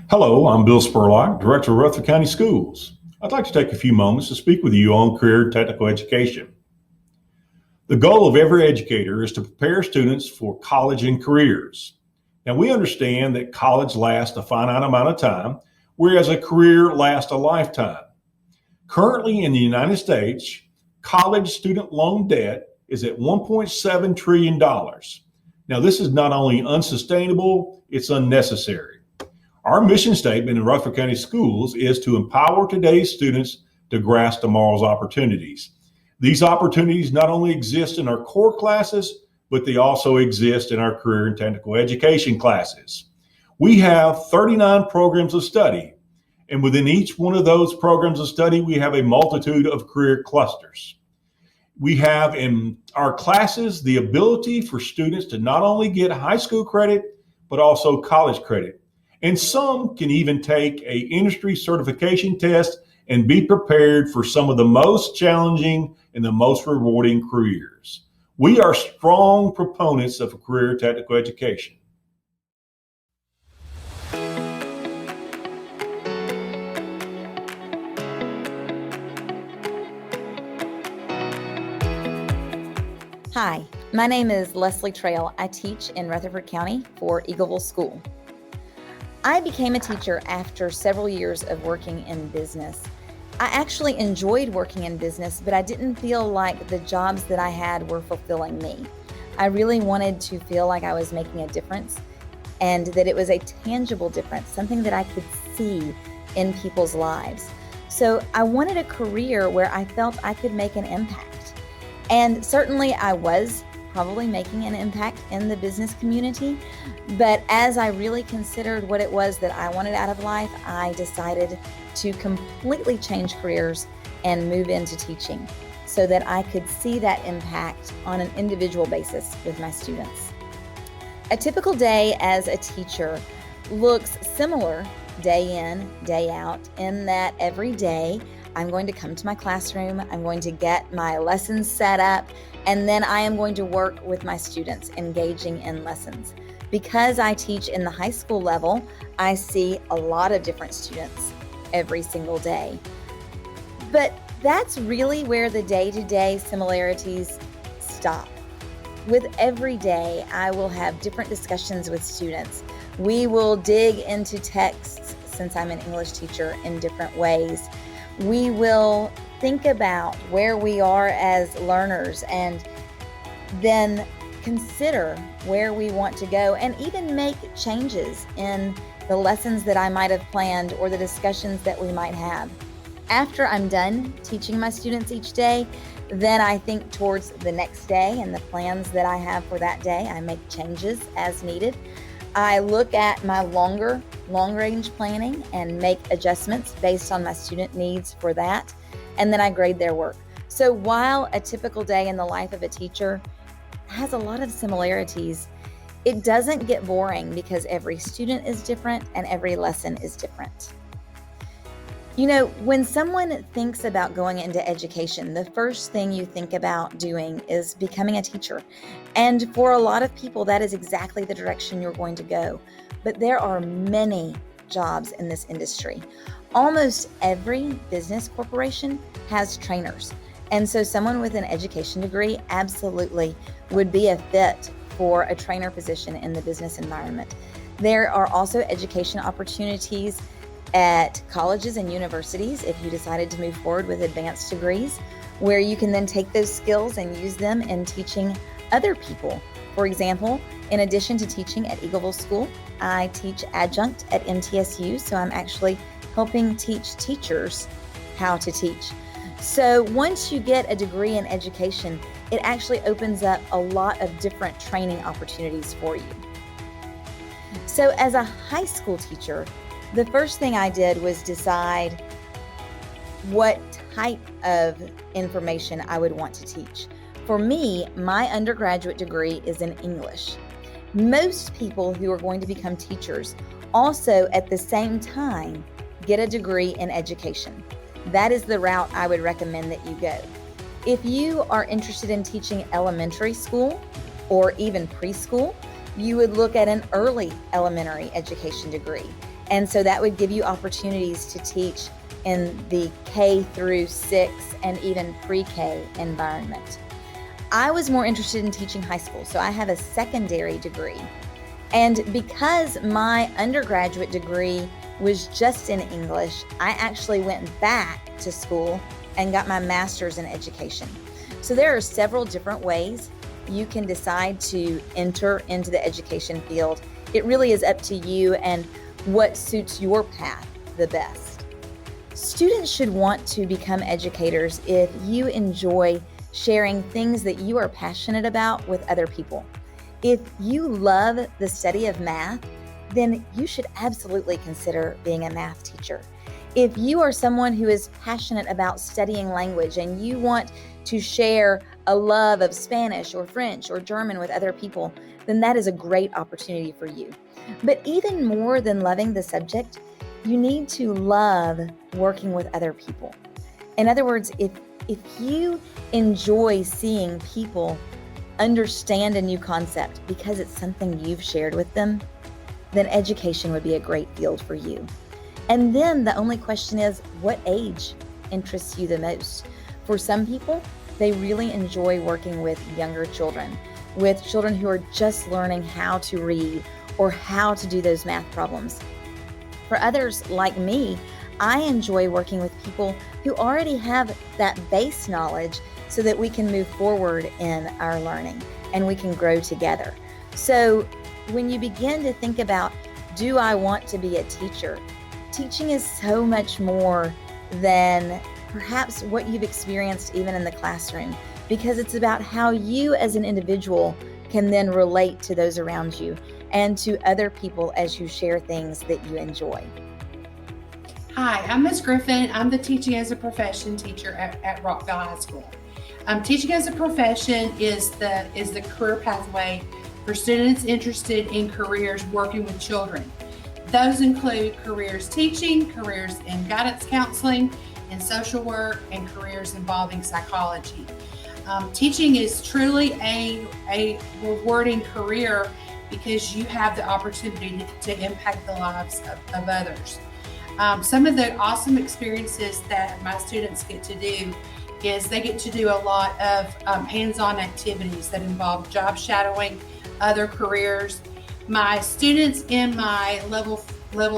Hello, I'm Bill Spurlock, Director of Rutherford County Schools. I'd like to take a few moments to speak with you on career and technical education. The goal of every educator is to prepare students for college and careers. Now, we understand that college lasts a finite amount of time, whereas a career lasts a lifetime. Currently in the United States, college student loan debt is at $1.7 trillion. Now, this is not only unsustainable, it's unnecessary. Our mission statement in Rutherford County Schools is to empower today's students to grasp tomorrow's opportunities. These opportunities not only exist in our core classes, but they also exist in our career and technical education classes. We have 39 programs of study, and within each one of those programs of study, we have a multitude of career clusters. We have in our classes the ability for students to not only get high school credit, but also college credit. And some can even take an industry certification test and be prepared for some of the most challenging and the most rewarding careers. We are strong proponents of career technical education. Hi, my name is Leslie Trail. I teach in Rutherford County for Eagleville School. I became a teacher after several years of working in business. I actually enjoyed working in business, but I didn't feel like the jobs that I had were fulfilling me. I really wanted to feel like I was making a difference and that it was a tangible difference, something that I could see in people's lives. So I wanted a career where I felt I could make an impact. And certainly I was probably making an impact in the business community. But as I really considered what it was that I wanted out of life, I decided to completely change careers and move into teaching so that I could see that impact on an individual basis with my students. A typical day as a teacher looks similar day in, day out, in that every day I'm going to come to my classroom, I'm going to get my lessons set up, and then I am going to work with my students engaging in lessons. Because I teach in the high school level, I see a lot of different students every single day. But that's really where the day-to-day similarities stop. With every day, I will have different discussions with students. We will dig into texts, since I'm an English teacher, in different ways. We will think about where we are as learners and then consider where we want to go and even make changes in the lessons that I might have planned or the discussions that we might have. After I'm done teaching my students each day, then I think towards the next day and the plans that I have for that day. I make changes as needed. I look at my long-range planning and make adjustments based on my student needs for that, and then I grade their work. So while a typical day in the life of a teacher has a lot of similarities, it doesn't get boring because every student is different and every lesson is different. You know, when someone thinks about going into education, the first thing you think about doing is becoming a teacher. And for a lot of people, that is exactly the direction you're going to go. But there are many jobs in this industry. Almost every business corporation has trainers. And so someone with an education degree absolutely would be a fit for a trainer position in the business environment. There are also education opportunities at colleges and universities if you decided to move forward with advanced degrees, where you can then take those skills and use them in teaching other people. For example, in addition to teaching at Eagleville School, I teach adjunct at MTSU, so I'm actually helping teach teachers how to teach. So once you get a degree in education, it actually opens up a lot of different training opportunities for you. So as a high school teacher, the first thing I did was decide what type of information I would want to teach. For me, my undergraduate degree is in English. Most people who are going to become teachers also at the same time get a degree in education. That is the route I would recommend that you go. If you are interested in teaching elementary school or even preschool, you would look at an early elementary education degree. And so that would give you opportunities to teach in the K through 6 and even pre-K environment. I was more interested in teaching high school, so I have a secondary degree. And because my undergraduate degree was just in English, I actually went back to school and got my master's in education. So there are several different ways you can decide to enter into the education field. It really is up to you and what suits your path the best. Students should want to become educators if you enjoy sharing things that you are passionate about with other people. If you love the study of math, then you should absolutely consider being a math teacher. If you are someone who is passionate about studying language and you want to share a love of Spanish or French or German with other people, then that is a great opportunity for you. But even more than loving the subject, you need to love working with other people. In other words, if you enjoy seeing people understand a new concept because it's something you've shared with them, then education would be a great field for you. And then the only question is, what age interests you the most? For some people, they really enjoy working with younger children, with children who are just learning how to read or how to do those math problems. For others, like me, I enjoy working with people who already have that base knowledge so that we can move forward in our learning and we can grow together. So when you begin to think about, do I want to be a teacher? Teaching is so much more than perhaps what you've experienced even in the classroom, because it's about how you as an individual can then relate to those around you and to other people as you share things that you enjoy. Hi, I'm Ms. Griffin. I'm the Teaching as a Profession teacher at Rockvale High School. Teaching as a profession is the career pathway for students interested in careers working with children. Those include careers teaching, careers in guidance counseling, in social work, and careers involving psychology. Teaching is truly a rewarding career because you have the opportunity to impact the lives of others. Some of the awesome experiences that my students get to do is they get to do a lot of hands-on activities that involve job shadowing, other careers. My students in my level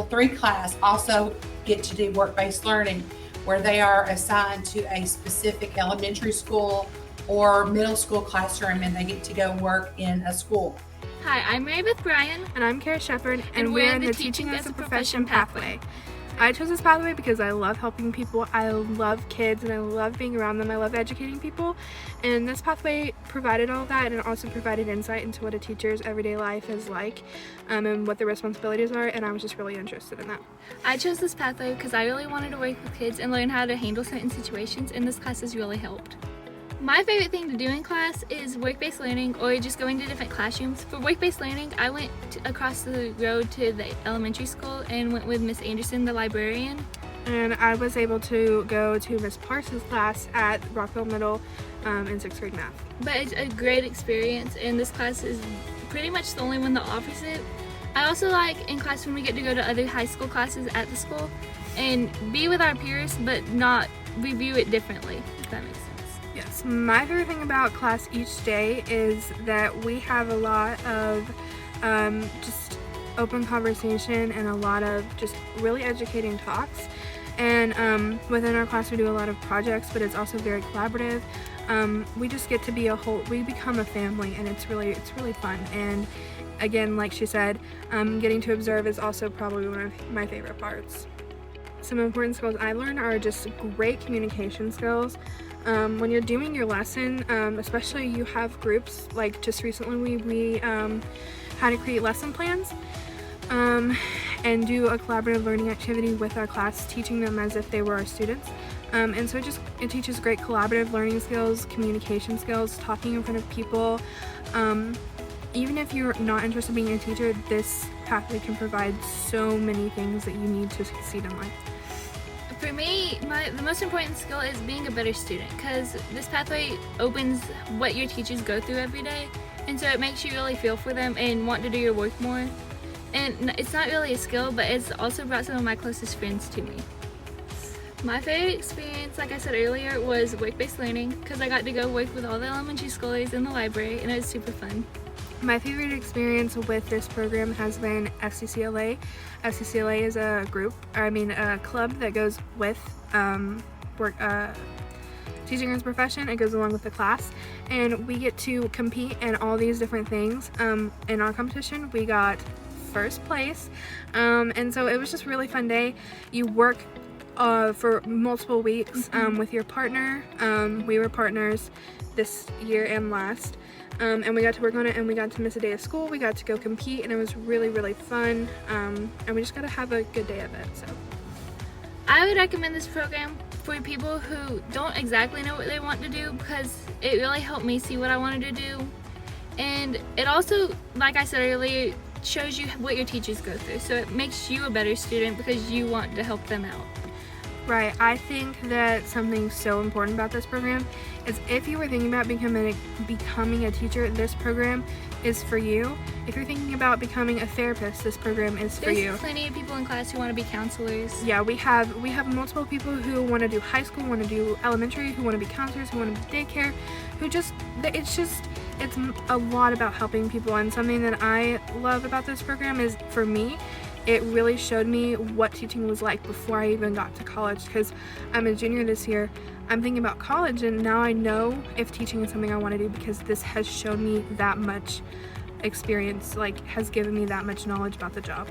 3 class also get to do work-based learning, where they are assigned to a specific elementary school or middle school classroom and they get to go work in a school. Hi, I'm Marybeth Bryan. And I'm Kara Shepard, and we're in the Teaching as a Profession pathway. I chose this pathway because I love helping people, I love kids, and I love being around them. I love educating people, and this pathway provided all that, and it also provided insight into what a teacher's everyday life is like, and what their responsibilities are, and I was just really interested in that. I chose this pathway because I really wanted to work with kids and learn how to handle certain situations, and this class has really helped. My favorite thing to do in class is work-based learning or just going to different classrooms. For work-based learning, I went across the road to the elementary school and went with Miss Anderson, the librarian. And I was able to go to Miss Parsons' class at Rockvale Middle in 6th grade math. But it's a great experience, and this class is pretty much the only one that offers it. I also like in class when we get to go to other high school classes at the school and be with our peers, but not review it differently, if that makes sense. Yes, my favorite thing about class each day is that we have a lot of just open conversation and a lot of just really educating talks. And within our class we do a lot of projects, but it's also very collaborative. We just get to be we become a family, and it's really fun. And again, like she said, getting to observe is also probably one of my favorite parts. Some important skills I learned are just great communication skills. When you're doing your lesson, especially you have groups, like just recently we had to create lesson plans and do a collaborative learning activity with our class, teaching them as if they were our students. And so it teaches great collaborative learning skills, communication skills, talking in front of people. Even if you're not interested in being a teacher, this pathway can provide so many things that you need to succeed in life. For me, the most important skill is being a better student, because this pathway opens what your teachers go through every day, and so it makes you really feel for them and want to do your work more. And it's not really a skill, but it's also brought some of my closest friends to me. My favorite experience, like I said earlier, was work-based learning because I got to go work with all the elementary schoolers in the library, and it was super fun. My favorite experience with this program has been FCCLA. FCCLA is a club that goes with teaching as a profession. It goes along with the class, and we get to compete in all these different things. In our competition, we got first place, and so it was just a really fun day. You work for multiple weeks with your partner. We were partners this year and last. And we got to work on it, and we got to miss a day of school. We got to go compete, and it was really, really fun. And we just got to have a good day of it. So I would recommend this program for people who don't exactly know what they want to do, because it really helped me see what I wanted to do. And it also, like I said earlier, shows you what your teachers go through. So it makes you a better student because you want to help them out. Right, I think that something so important about this program is if you were thinking about becoming a teacher, this program is for you. If you're thinking about becoming a therapist, this program is for you. There's plenty of people in class who want to be counselors. Yeah, we have multiple people who want to do high school, want to do elementary, who want to be counselors, who want to be daycare, it's a lot about helping people. And something that I love about this program is, for me, it really showed me what teaching was like before I even got to college, because I'm a junior this year. I'm thinking about college, and now I know if teaching is something I want to do because this has shown me that much experience, has given me that much knowledge about the job.